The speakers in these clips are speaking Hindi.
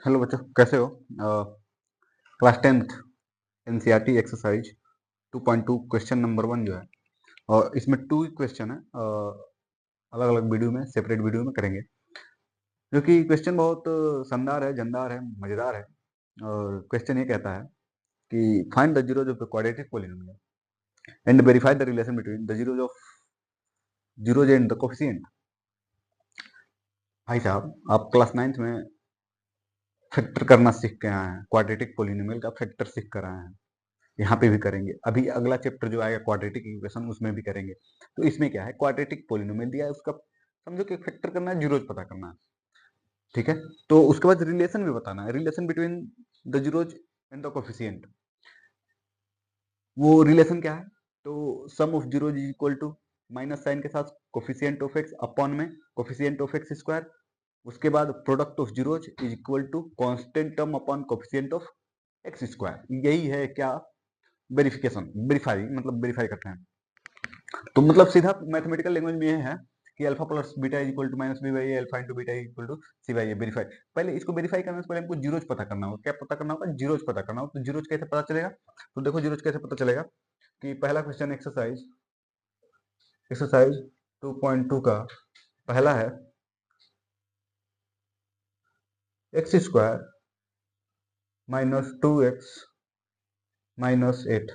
हेलो बच्चों, कैसे हो? Class 10th NCERT exercise 2.2 question number 1 जो है, और इसमें 2 क्वेश्चन है। अलग अलग वीडियो में, सेपरेट वीडियो में करेंगे, जो कि क्वेश्चन बहुत शानदार है, जानदार है, मजेदार है। और क्वेश्चन ये कहता है कि find the zeros of the quadratic polynomial and verify the relation between the zeros of zeros and the coefficient. भाई साहब, आप क्लास 9th में फैक्टर करना सीख के आए हैं, क्वाड्रेटिक पॉलिनोमियल का फैक्टर सीख कर आए हैं। यहाँ पे भी करेंगे। अभी अगला चैप्टर जो आएगा क्वाड्रेटिक इक्वेशन, उसमें भी करेंगे। तो इसमें क्या है, क्वाड्रेटिक पॉलिनोमियल दिया है, उसका समझो कि फैक्टर करना है, जीरोज पता करना है। ठीक है, तो उसके बाद रिलेशन भी बताना है, relation between the zeros and the coefficient. वो रिलेशन क्या है? तो sum of zeros is equal to minus sign के साथ कोफिशिएंट ऑफ एक्स अपॉन में कोफिशिएंट ऑफ एक्स स्क्वायर। उसके बाद product of zeros is equal to constant term upon coefficient of x square. यही है क्या, वेरिफिकेशन, वेरीफाई, मतलब वेरीफाई करते हैं। तो मतलब सीधा मैथमेटिकल लैंग्वेज में ये है कि alpha plus beta is equal to minus B by A, alpha into beta is equal to C by A. Verify, पहले इसको वेरीफाई करने से पहले हमको जीरोज पता करना होगा। क्या पता करना होगा? जीरोज पता करना होगा। तो जीरोज कैसे पता चलेगा? तो देखो जीरोज कैसे पता चलेगा कि पहला क्वेश्चन एक्सरसाइज एक्सरसाइज 2.2 का पहला है x square minus 2x minus 8।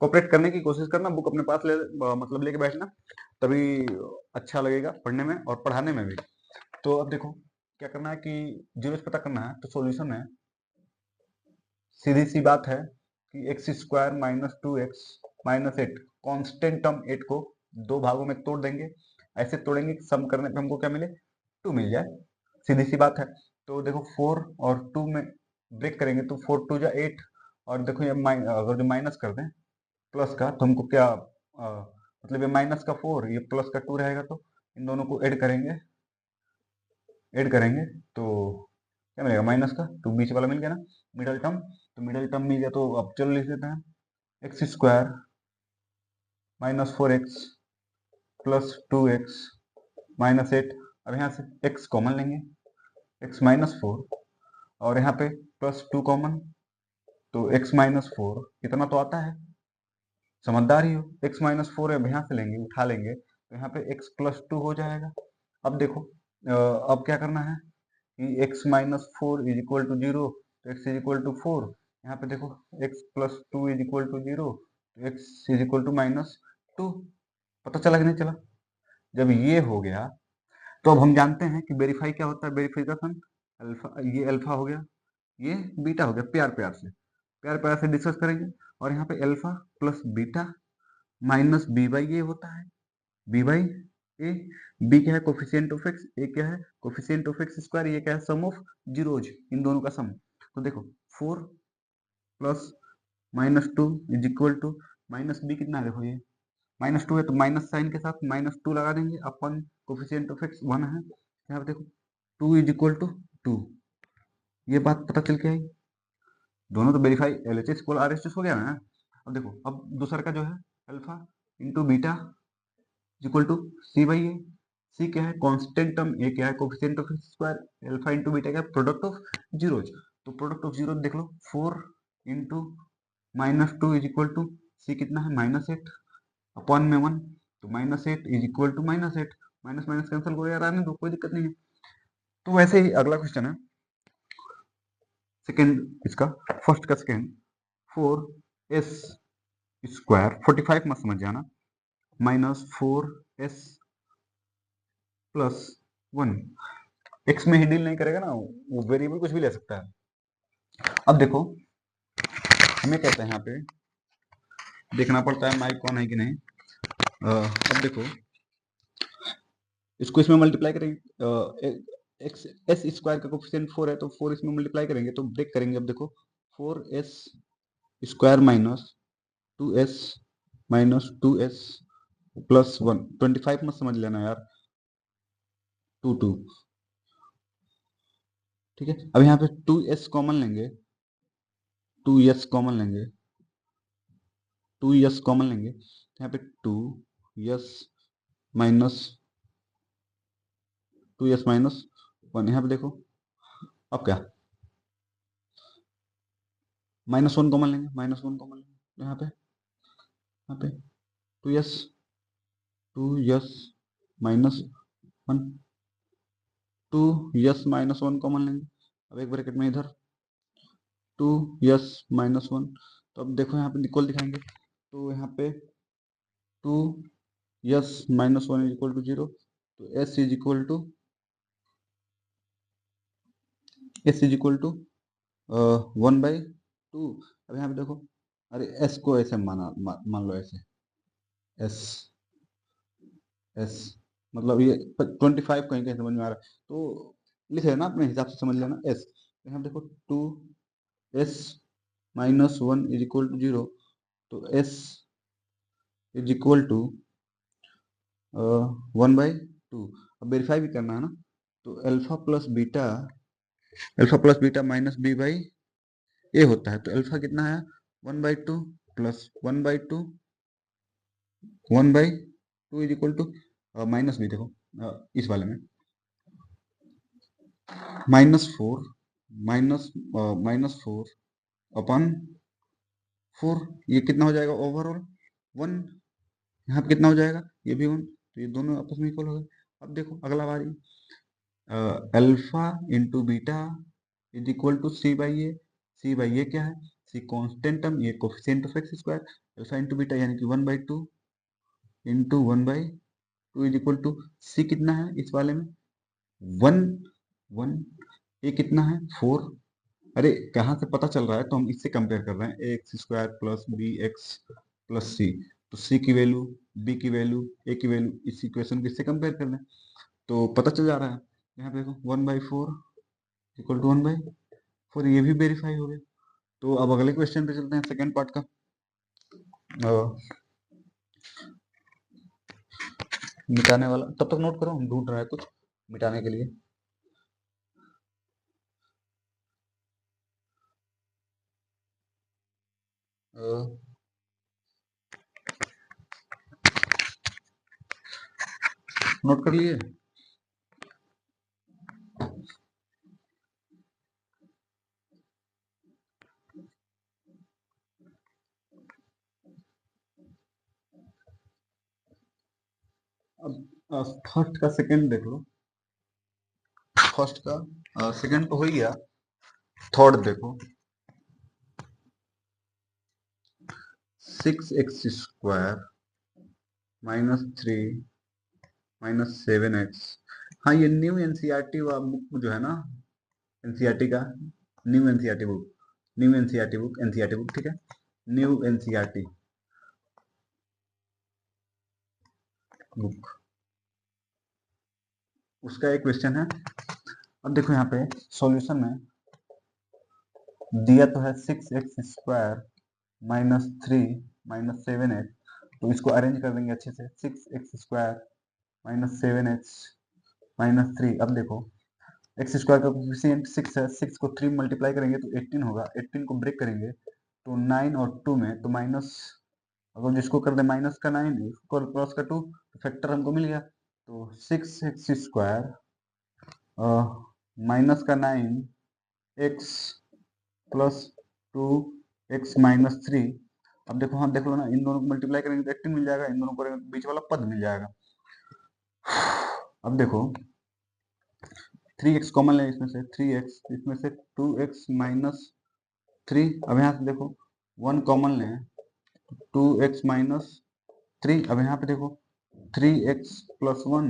Cooperate करने की कोशिश करना, बुक अपने पास मतलब लेके बैठना, तभी अच्छा लगेगा पढ़ने में और पढ़ाने में भी। तो अब देखो क्या करना है कि जीरोज पता करना है। तो सॉल्यूशन है, सीधी सी बात है कि x square minus 2x minus 8, constant term 8 को दो भागों में तोड़ देंगे। ऐसे तोड़ेंगे कि सम करने पे हमको क्या मिले? 2 मिल जाए। सीधी सी बात है। तो देखो 4 और 2 में ब्रेक करेंगे तो 4 2 जा 8, और देखो ये अगर जो माइनस कर दें प्लस का, तो हमको क्या मतलब ये माइनस का 4, ये प्लस का 2 रहेगा। तो इन दोनों को ऐड करेंगे तो क्या मिलेगा? माइनस का 2, बीच वाला मिल गया ना, मिडल टर्म। तो मिडल टर्म मिल गया, तो अब चलो लिख देते हैं x square minus 4x plus 2x minus 8। अब यहाँ से x कॉमन लेंगे, x माइनस 4, और यहाँ पे प्लस 2 कॉमन, तो x माइनस 4 कितना तो आता है, समझदार ही हो। x माइनस 4 अब यहाँ से लेंगे, उठा लेंगे, तो यहाँ पे x प्लस 2 हो जाएगा। अब देखो अब क्या करना है कि x minus 4 is equal to 0, तो x इज इक्वल टू 4। यहाँ पे देखो x plus 2 is equal to 0, तो x is equal to minus 2। पता चला कि नहीं चला? जब ये हो गया तो अब हम जानते हैं कि वेरीफाई क्या होता है, वेरिफिकेशन। अल्फा, ये अल्फा हो गया, ये बीटा हो गया। प्यार प्यार से, प्यार प्यार से डिस्कस करेंगे। और यहाँ पे alpha plus beta minus B by ए होता है, बी बाई ए। बी क्या है? Coefficient of x. ए क्या है? Coefficient of x square. ये क्या है? सम ऑफ जीरोज, इन दोनों का सम। तो देखो 4 plus minus 2 is equal to minus B कितना है? देखो ये माइनस 2 है, तो माइनस साइन के साथ माइनस 2 लगा देंगे अपन, कोफिशिएंट ऑफ एक्स 1 है। यहाँ पे देखो 2 इज इक्वल टू 2, ये बात पता चल के आई। दोनों तो वेरीफाई, एलएचएस इक्वल आरएचएस हो गया ना। अब देखो, अब दूसरा का जो है alpha into beta equal to C by A. C क्या है? Constant term. ए क्या है? Coefficient of square. Alpha into beta क्या है? Product of zeros. तो प्रोडक्ट ऑफ जीरो देख लो, 4 into minus 2 is equal to C कितना है? माइनस 8 अपॉन में 1, तो minus 8 is equal to minus 8। Minus minus cancel हो यार, आने दो, कोई दिक्कत नहीं है। तो वैसे ही अगला क्वेश्चन है सेकेंड इसका, फर्स्ट का सेकेंड, 4s स्क्वायर 45 मत समझ जाना, माइनस 4s प्लस 1। एक्स में ही डील नहीं करेगा ना वो, वेरिएबल कुछ भी ले सकता है। अब देखो हमें कहते हैं यहाँ पे देखना पड़ता है माइक कौन है कि नहीं। अब देखो इसको इसमें मल्टीप्लाई करेंगे, एक्स एस स्क्वायर का कोफिशिएंट 4 है, तो 4 इसमें मल्टीप्लाई करेंगे तो ब्रेक करेंगे। अब देखो 4s square minus 2s minus 2s plus 1, 25 मत समझ लेना यार, 2 ठीक है। अब यहाँ पे 2s कॉमन लेंगे, 2s कॉमन लेंगे, 2s कॉमन लेंगे, तो यहाँ पे 2s माइनस 2s माइनस 1। यहाँ पे देखो अब क्या, -1 कॉमन लेंगे, -1 कॉमन लेंगे तो यहाँ पे 2s 2s -1 2s -1 कॉमन लेंगे। अब एक ब्रैकेट में इधर 2s -1, तो अब देखो यहाँ पे इक्वल दिखाएंगे, तो यहाँ पे 2s -1 इज इक्वल टू 0, तो s इज इक्वल टू 1/2। अब यहाँ पे देखो, अरे s को ऐसे मान लो ऐसे, s मतलब ये 25 कहीं कहीं समझ में आ रहा है तो लिखे ना अपने हिसाब से, समझ लेना s। यहाँ देखो 2s -1 इज इक्वल टू 0, तो s इज इक्वल टू 1/2। अब वेरीफाई भी करना है ना, तो alpha plus beta minus B by ए होता है, तो अल्फा कितना है 1/2 plus 1/2 1/2 is equal to minus भी देखो इस वाले में -4 -4 अपन 4, ये कितना हो जाएगा ओवरऑल 1, यहाँ पे कितना हो जाएगा ये भी 1, तो ये दोनों आपस में इक्वल हो गए। अब देखो अगला बारी, alpha into beta is equal to C by A क्या है, सी कांस्टेंट टर्म, ये coefficient of x square, alpha into beta यानी कि 1/2 into 1/2 is equal to C कितना है इस वाले में 1 1, ए कितना है 4। अरे कहाँ से पता चल रहा है, तो हम इससे कंपेयर कर रहे हैं, A X square plus B X plus C, तो सी की वैल्यू, बी की वैल्यू, ए की वैल्यू, इस इक्वेशन को इससे कंपेयर कर रहे हैं तो पता चल जा रहा है। यहाँ पे देखो 1/4 इक्वल टू 1/4, ये भी वेरीफाई हो गया। तो अब अगले क्वेश्चन पे चलते हैं, सेकेंड पार्ट का। मिटाने वाला तब तक नोट करो, हम ढूंढ रहे हैं कुछ मिटाने के लिए। नोट कर लिए? अब फर्स्ट का सेकंड देख लो, फर्स्ट का सेकंड तो हो ही गया, थर्ड देखो 6x² -3 -7x। हाँ ये न्यू एनसीईआरटी बुक जो है ना, एनसीईआरटी का new NCERT book, NCERT book ठीक है, न्यू एनसीईआरटी बुक, उसका एक क्वेश्चन है। अब देखो यहाँ पे सॉल्यूशन में दिया तो है 6x² -3 -7x, तो इसको अरेंज कर देंगे अच्छे से, 6x² -7x -3। अब देखो एक्स स्क्वायर का कोफिशिएंट 6 है, 6 को 3 मल्टीप्लाई करेंगे तो 18 होगा, 18 को ब्रेक करेंगे तो 9 और 2 में, तो माइनस, अगर जिसको कर दे माइनस का 9 इसको प्लस का 2, तो फैक्टर हमको मिल गया, तो 6x² माइनस का 9x प्लस 2x -3। अब देखो, हाँ देख लो ना, इन दोनों को मल्टीप्लाई करेंगे तो 18 मिल जाएगा, इन दोनों को करेंगे तो बीच वाला पद मिल जाएगा। अब देखो 3x कॉमन ले इसमें से, 3x इसमें से 2x -3। अब यहाँ से देखो 1 कॉमन लें, 2x -3। अब यहाँ पे देखो 3x प्लस 1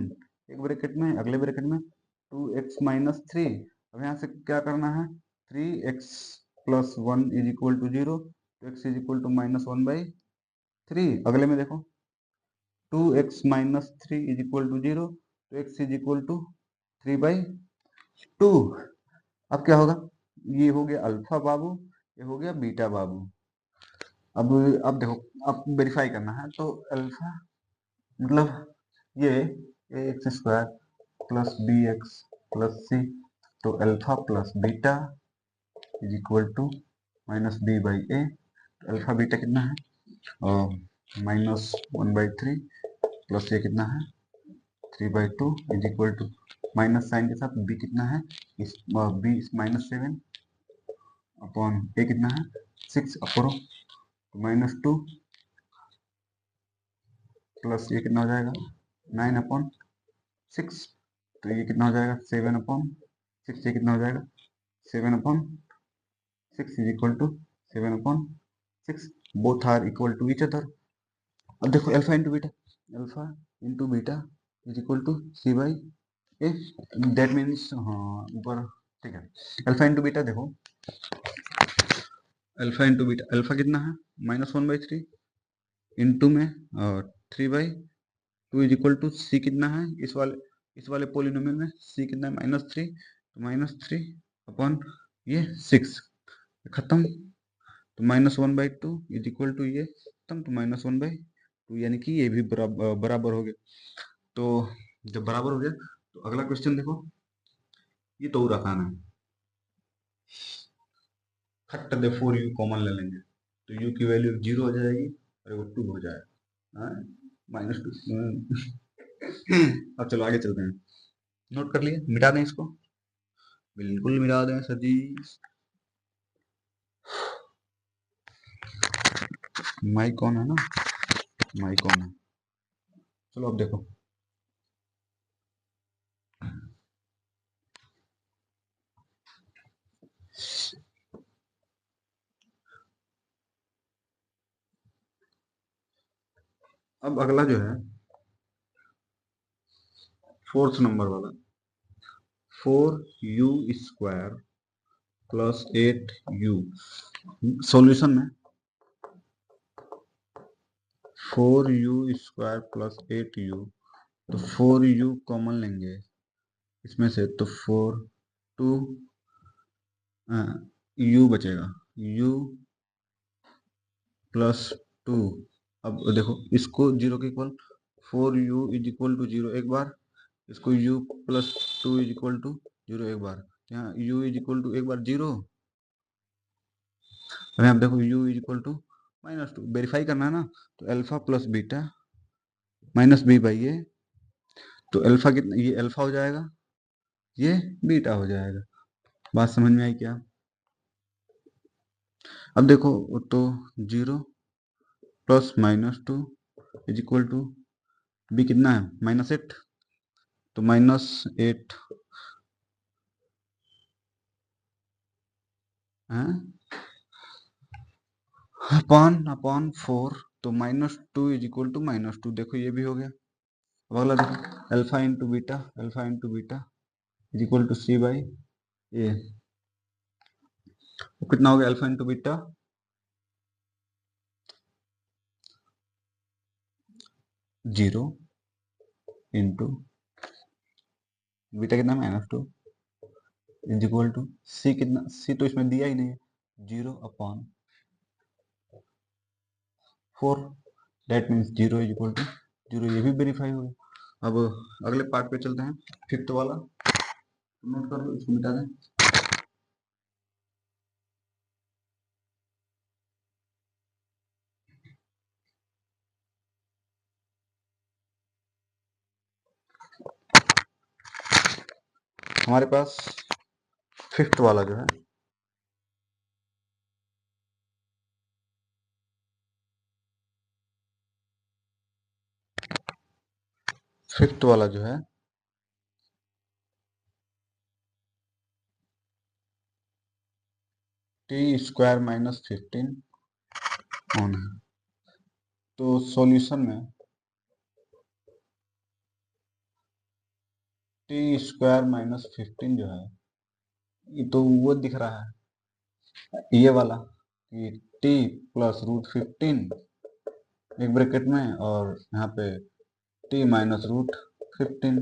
एक ब्रैकेट में, अगले ब्रैकेट में 2x -3। अब यहाँ से क्या करना है, 3x plus 1 is equal to 0, तो x इज इक्वल टू -1/3। अगले में देखो 2x -3 इज इक्वल टू 0, तो x इज इक्वल टू 3/2। अब क्या होगा, ये हो गया अल्फा बाबू, ये हो गया बीटा बाबू। अब देखो, अब वेरीफाई करना है, तो अल्फा मतलब ये ax² plus bx plus c, तो alpha plus beta is equal to -b/a। Alpha beta कितना है -1/3 प्लस ये कितना है 3/2 is equal to minus sign के साथ b कितना है, इस b -7 अपॉन a कितना है 6 अब करो तो -2 प्लस ये कितना हो जाएगा 9/6, तो ये कितना हो जाएगा 7/6, ये कितना हो जाएगा 7/6 is equal to 7/6, both are equal to each other. अब देखो alpha into beta is equal to C/A, that means हाँ ऊपर ठीक है। अल्फा इंटू बीटा देखो, अल्फा इंटू बीटा, अल्फा कितना है -1/3 इंटू में 3/2 इज इक्वल टू सी कितना है इस वाले पोलिनोमियल में सी कितना है -3, तो -3 अपॉन ये 6 खत्म, तो -1/2 इज इक्वल टू ये खत्म, तो -1/2 यानी कि ये भी बराबर हो गया। तो जब बराबर हो गया तो अगला क्वेश्चन देखो, ये तो रखाना है खट दे 4u कॉमन ले लेंगे तो u की वैल्यू 0 हो जाएगी और वो 2 हो जाएगा, -2। अब चलो आगे चलते हैं, नोट कर लिए, मिटा दें इसको, बिल्कुल मिटा दें सर जी। माइक ऑन है ना, माइक ऑन है। चलो अब देखो, अब अगला जो है 4th नंबर वाला 4u² प्लस 8u, सॉल्यूशन में 4u² प्लस 8u, तो 4u कॉमन लेंगे इसमें से, तो 2 u बचेगा, u प्लस 2। अब देखो इसको 0 के equal, 4u is equal to 0 एक बार, इसको u plus 2 is equal to 0 एक बार, यहाँ u इज इक्वल टू एक बार 0, और यहाँ देखो u is equal to -2, verify करना है ना, तो alpha plus beta minus B by A, तो अल्फा कितना, ये अल्फा हो जाएगा, ये बीटा हो जाएगा। बात समझ में आई क्या? अब देखो तो 0 plus -2 is equal to B कितना है -8, तो -8 है अपॉन 4, तो -2 इज इक्वल टू -2, देखो ये भी हो गया। अब अगला देखो alpha into beta is equal to C/A, तो कितना हो गया alpha into beta 0 into beta कितना -2 इज इक्वल टू सी, कितना सी तो इसमें दिया ही नहीं है, 0/4, that means 0 is equal to 0, ये भी वेरीफाई हो गया। अब अगले पार्ट पे चलते हैं, 5th वाला, नोट कर लो, इसको मिटा दें। हमारे पास 5th वाला जो है, t² -15 ऑन है, तो सॉल्यूशन में t² -15 जो है, ये तो वो दिख रहा है ये वाला, कि t प्लस √15 एक ब्रैकेट में, और यहाँ पे t माइनस √15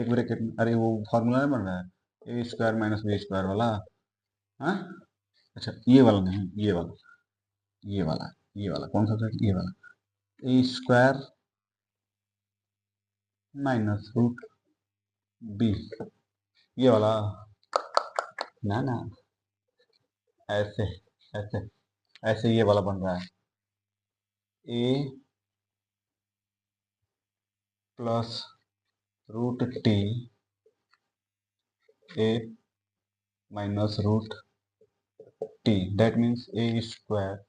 एक ब्रैकेट में, अरे वो फॉर्मूला नहीं बन रहा है a² - b² वाला, हाँ अच्छा ये वाला नहीं, ये वाला कौन सा था, ये वाला a² माइनस रूट बी, ये वाला ना ऐसे ऐसे ऐसे ये वाला बन रहा है a plus √t a minus t, that means a square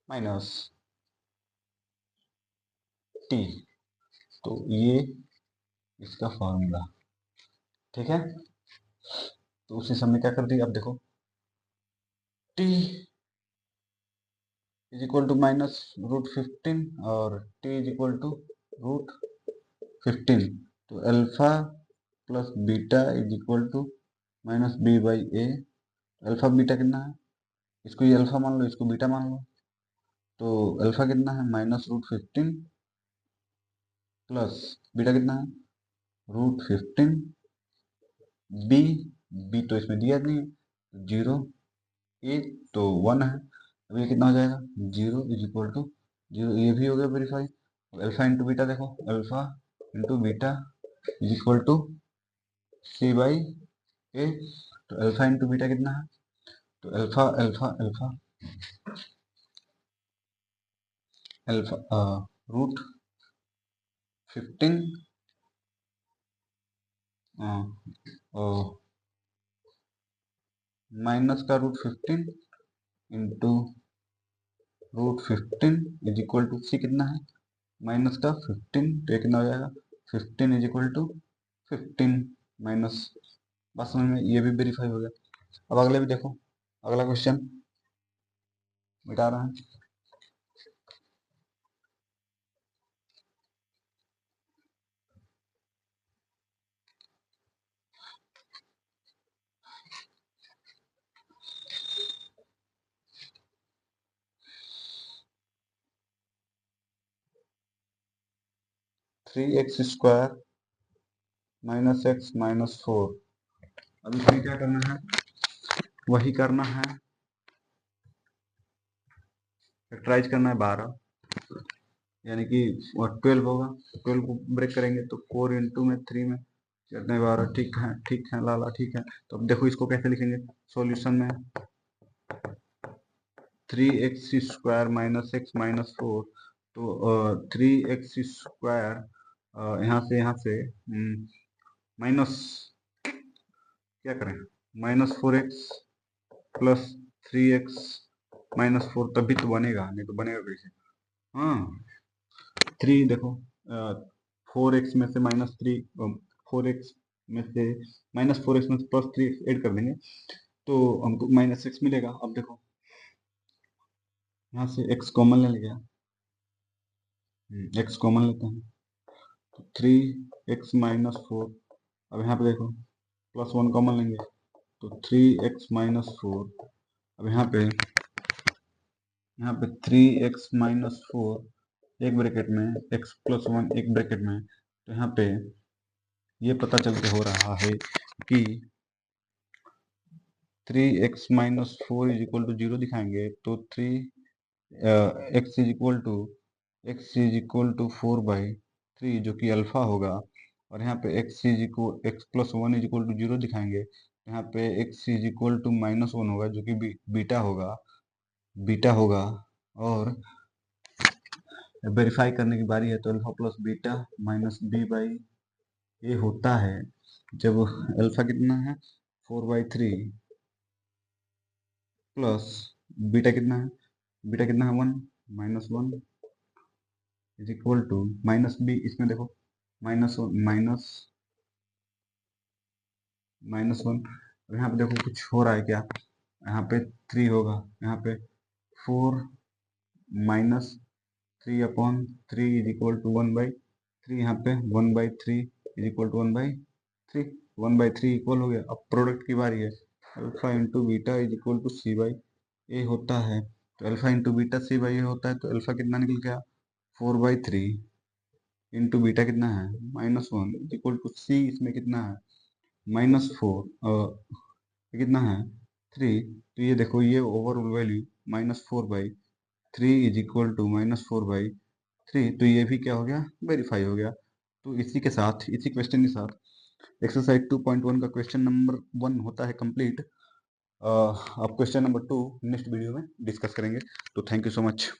minus t। तो ये इसका फॉर्मूला, ठीक है। तो उसी समय क्या कर दिया, अब देखो t is equal to minus root 15 और t is equal to root 15। तो alpha plus beta is equal to minus B by A. Alpha beta कितना है, इसको ये अल्फा मान लो, इसको बीटा मान लो। तो अल्फा कितना है, माइनस रूट 15 प्लस बीटा कितना है, रूट 15। बी बी तो इसमें दिया नहीं है, 0। ए तो 1 है। अब ये कितना हो जाएगा, 0 इज इक्वल टू 0, ये भी हो गया वेरीफाई। अल्फा इंटू बीटा देखो, alpha into beta is equal to C by A. तो अल्फा इंटू बीटा कितना है, तो alpha alpha alpha alpha root 15 minus का root 15 into root 15 is equal to C कितना है, माइनस का 15। तो ये कितना हो जाएगा, 15 इज इक्वल टू 15 माइनस। बस समझ में, ये भी वेरीफाई हो गया। अब अगले भी देखो, अगला क्वेश्चन मिटा रहा है। 3x square minus x minus 4। अब इसमें क्या करना है, वही करना है, फैक्टराइज करना है 12, यानी कि 12 होगा। 12 को ब्रेक करेंगे तो 4 इंटू में 3 में कितने 12। ठीक है लाला, ठीक है। तो अब देखो इसको कैसे लिखेंगे सॉल्यूशन में, 3x square minus x minus 4। तो 3x स्क्वायर यहाँ से माइनस, क्या करें, minus 4x plus 3x minus 4, तभी तो बनेगा, नहीं तो बनेगा कैसे। हाँ 3 देखो, 4x में से माइनस 3, 4x में से माइनस 4x में से प्लस 3x ऐड कर देंगे तो हमको माइनस x मिलेगा। अब देखो यहाँ से x कॉमन ले लिया, x कॉमन लेते हैं तो 3x माइनस 4। अब यहाँ पे देखो प्लस 1 कॉमन लेंगे तो 3x माइनस 4। अब यहाँ पे 3x माइनस 4 एक ब्रैकेट में, x प्लस 1 एक ब्रैकेट में। तो यहाँ पे ये पता चल के हो रहा है कि 3x minus 4 is equal to 0 दिखाएंगे तो 3 x इज इक्वल टू 4/3 जो कि अल्फा होगा। और यहाँ पे x plus 1 is equal to 0 दिखाएंगे, यहाँ पे x is equal to minus 1 होगा जो कि बीटा होगा। और वेरीफाई करने की बारी है, तो alpha plus beta minus B by ए होता है जब अल्फा कितना है 4/3 प्लस बीटा कितना है, 1 minus 1 is equal to minus B. इसमें देखो माइनस माइनस 1। यहाँ पे देखो कुछ हो रहा है क्या, यहाँ पे 3 होगा, यहाँ पे 4 माइनस 3/3 इज इक्वल टू 1/3। यहाँ पे 1/3 इज इक्वल टू 1/3, 1/3 इक्वल हो गया। अब प्रोडक्ट की बारी है, alpha into beta is equal to C by ए होता है। तो alpha into beta C by ए होता है, तो अल्फा कितना निकल गया 4/3 इंटू बीटा कितना है -1 इज इक्वल टू सी, इसमें कितना है -4, कितना है 3। तो ये देखो ये overall value -4/3 is equal to -4/3। तो ये भी क्या हो गया, वेरीफाई हो गया। तो इसी के साथ, इसी क्वेश्चन के साथ एक्सरसाइज 2.1 का क्वेश्चन नंबर 1 होता है कंप्लीट। अब क्वेश्चन नंबर 2 नेक्स्ट वीडियो में डिस्कस करेंगे। तो थैंक यू सो मच।